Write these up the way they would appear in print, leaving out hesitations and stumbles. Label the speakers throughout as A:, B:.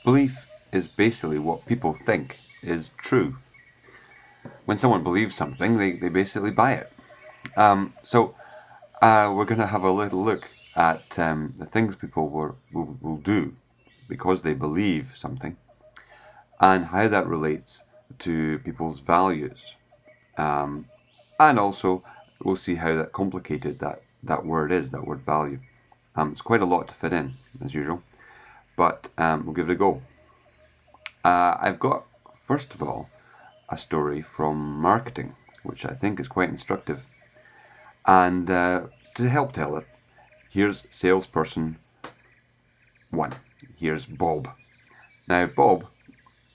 A: Belief is basically what people think is true. When someone believes something, they basically buy it. We're going to have a little look at the things people will do because they believe something and how that relates to people's values. And also, we'll see how that complicated that word is, that word value. It's quite a lot to fit in, as usual, but we'll give it a go. I've got, first of all, a story from marketing, which I think is quite instructive. And to help tell it, here's salesperson 1. Here's Bob. Now, Bob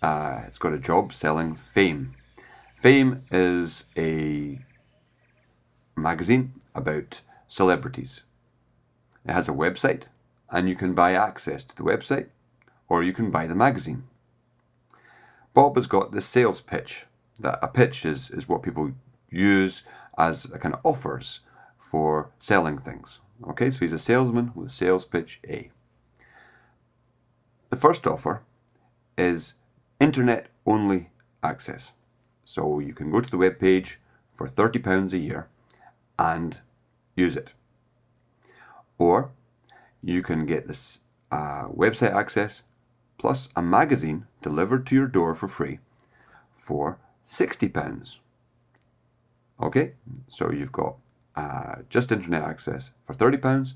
A: has got a job selling Fame. Fame is a magazine about celebrities. It has a website, and you can buy access to the website, or you can buy the magazine. Bob has got this sales pitch. A pitch is what people use as a kind of offers for selling things. Okay, so he's a salesman with sales pitch A. The first offer is internet-only access. So you can go to the web page for £30 a year and use it. Or you can get this website access plus a magazine delivered to your door for free for £60. Okay, so you've got just internet access for £30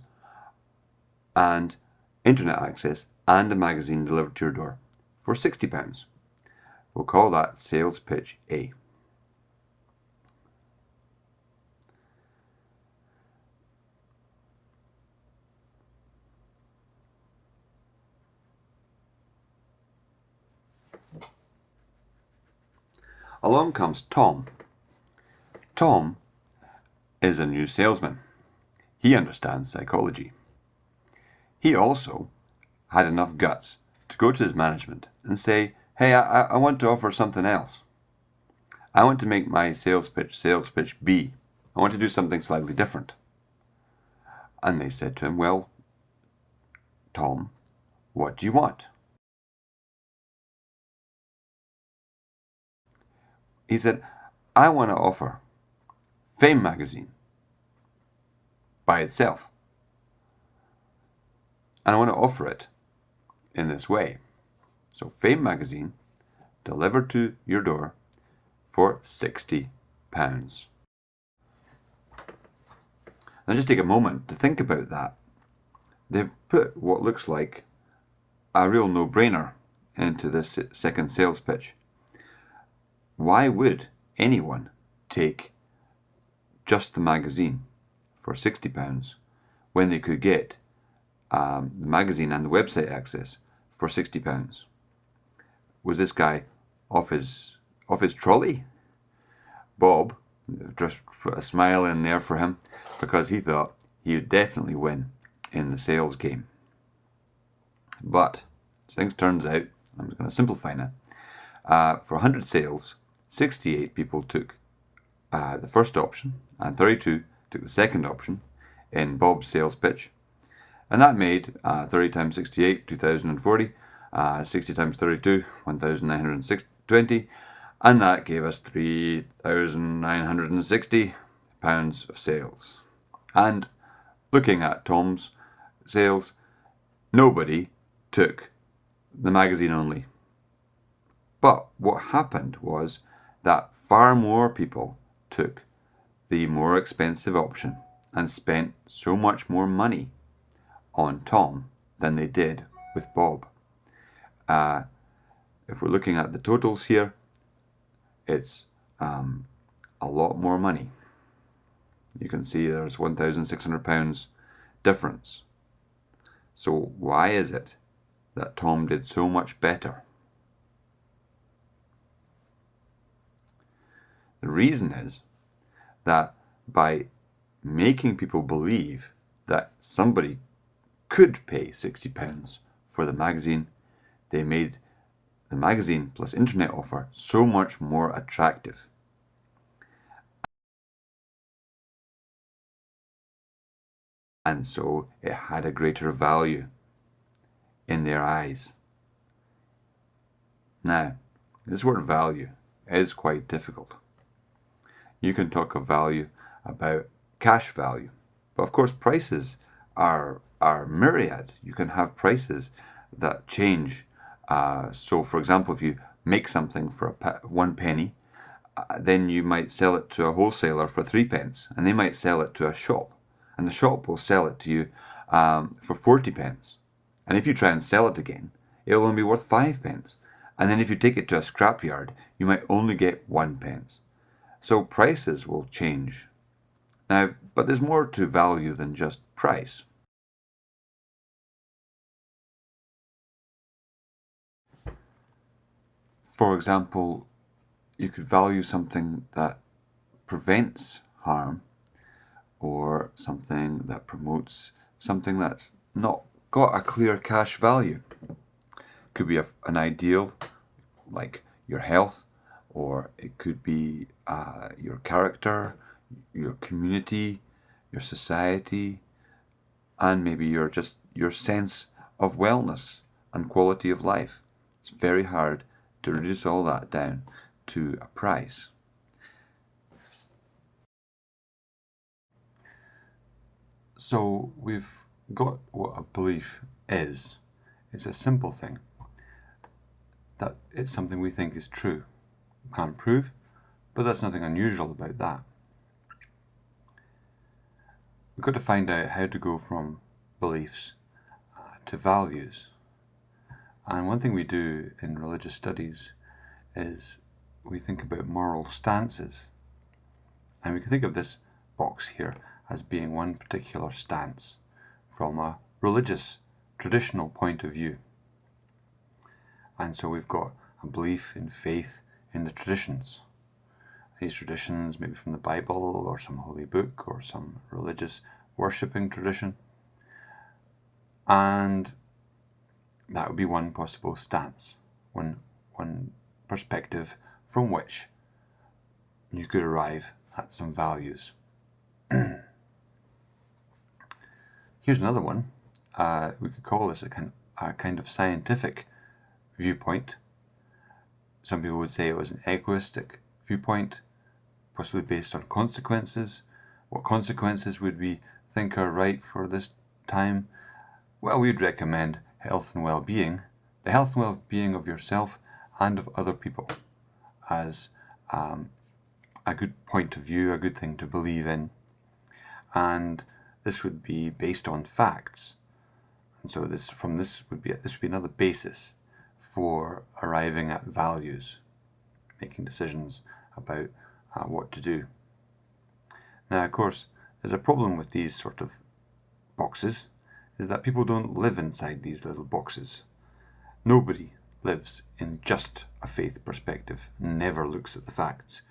A: and internet access and a magazine delivered to your door for £60. We'll call that sales pitch A. Along comes Tom. Tom is a new salesman. He understands psychology. He also had enough guts to go to his management and say, hey, I want to offer something else. I want to make my sales pitch B. I want to do something slightly different. And they said to him, well, Tom, what do you want? He said, I want to offer Fame magazine by itself. And I want to offer it in this way. So Fame magazine delivered to your door for £60. Now just take a moment to think about that. They've put what looks like a real no-brainer into this second sales pitch. Why would anyone take just the magazine for £60 when they could get the magazine and the website access for £60? Was this guy off his trolley? Bob just put a smile in there for him because he thought he would definitely win in the sales game. But as things turns out, I'm going to simplify now. For 100 sales, 68 people took the first option and 32 took the second option in Bob's sales pitch. And that made 30 times 68, 2,040, 60 times 32, 1,920, and that gave us £3,960 of sales. And looking at Tom's sales, nobody took the magazine only. But what happened was that far more people took the more expensive option and spent so much more money on Tom than they did with Bob. If we're looking at the totals here, it's a lot more money. You can see there's £1,600 difference. So why is it that Tom did so much better? The reason is that by making people believe that somebody could pay £60 for the magazine, they made the magazine plus internet offer so much more attractive. And so it had a greater value in their eyes. Now, this word value is quite difficult. You can talk of value about cash value, but of course prices are myriad. You can have prices that change. So for example, if you make something for 1 penny, then you might sell it to a wholesaler for 3 pence, and they might sell it to a shop, and the shop will sell it to you for 40 pence. And if you try and sell it again, it'll only be worth 5 pence. And then if you take it to a scrapyard, you might only get 1 pence. So prices will change. Now, but there's more to value than just price. For example, you could value something that prevents harm, or something that promotes something that's not got a clear cash value. Could be an ideal, like your health, or it could be your character, your community, your society, and maybe your sense of wellness and quality of life. It's very hard to reduce all that down to a price. So we've got what a belief is. It's a simple thing, that it's something we think is true. We can't prove, but there's nothing unusual about that. We've got to find out how to go from beliefs to values. And one thing we do in religious studies is we think about moral stances. And we can think of this box here as being one particular stance from a religious, traditional point of view. And so we've got a belief in faith in the traditions. These traditions maybe from the Bible or some holy book or some religious worshipping tradition. And that would be one possible stance, one perspective from which you could arrive at some values. Here's another one. We could call this a kind of scientific viewpoint. Some people would say it was an egoistic viewpoint, possibly based on consequences. What consequences would we think are right for this time? Well, we'd recommend health and well-being, the health and well-being of yourself and of other people, as a good point of view, a good thing to believe in. And this would be based on facts. And so this would be another basis for arriving at values, making decisions about what to do. Now, of course, there's a problem with these sort of boxes, is that people don't live inside these little boxes. Nobody lives in just a faith perspective, never looks at the facts.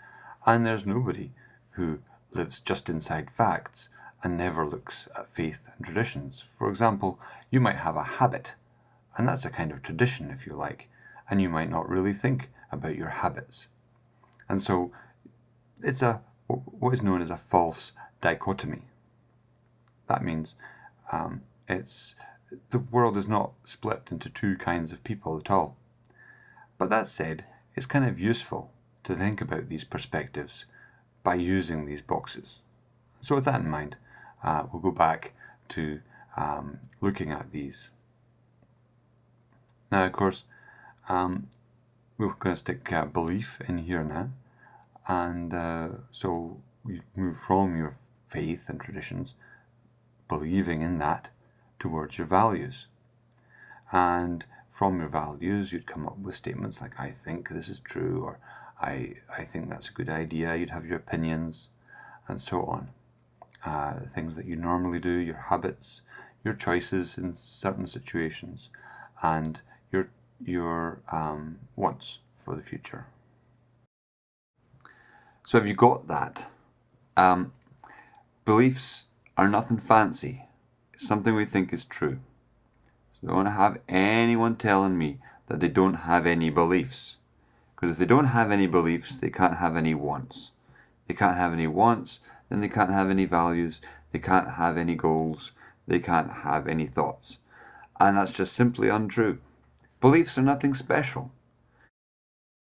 A: And there's nobody who lives just inside facts and never looks at faith and traditions. For example, you might have a habit, and that's a kind of tradition, if you like, and you might not really think about your habits. And so it's what is known as a false dichotomy. That means the world is not split into two kinds of people at all. But that said, it's kind of useful to think about these perspectives by using these boxes. So with that in mind, we'll go back to looking at these. Now, of course, we're going to stick belief in here now. And so we move from your faith and traditions, believing in that, towards your values. And from your values, you'd come up with statements like, I think this is true, or I think that's a good idea. You'd have your opinions, and so on. The things that you normally do, your habits, your choices in certain situations, and your wants for the future. So have you got that? Beliefs are nothing fancy. It's something we think is true. So I don't want to have anyone telling me that they don't have any beliefs. Because if they don't have any beliefs, they can't have any wants. They can't have any wants, then they can't have any values, they can't have any goals, they can't have any thoughts. And that's just simply untrue. Beliefs are nothing special.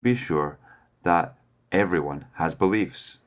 A: be sure that everyone has beliefs.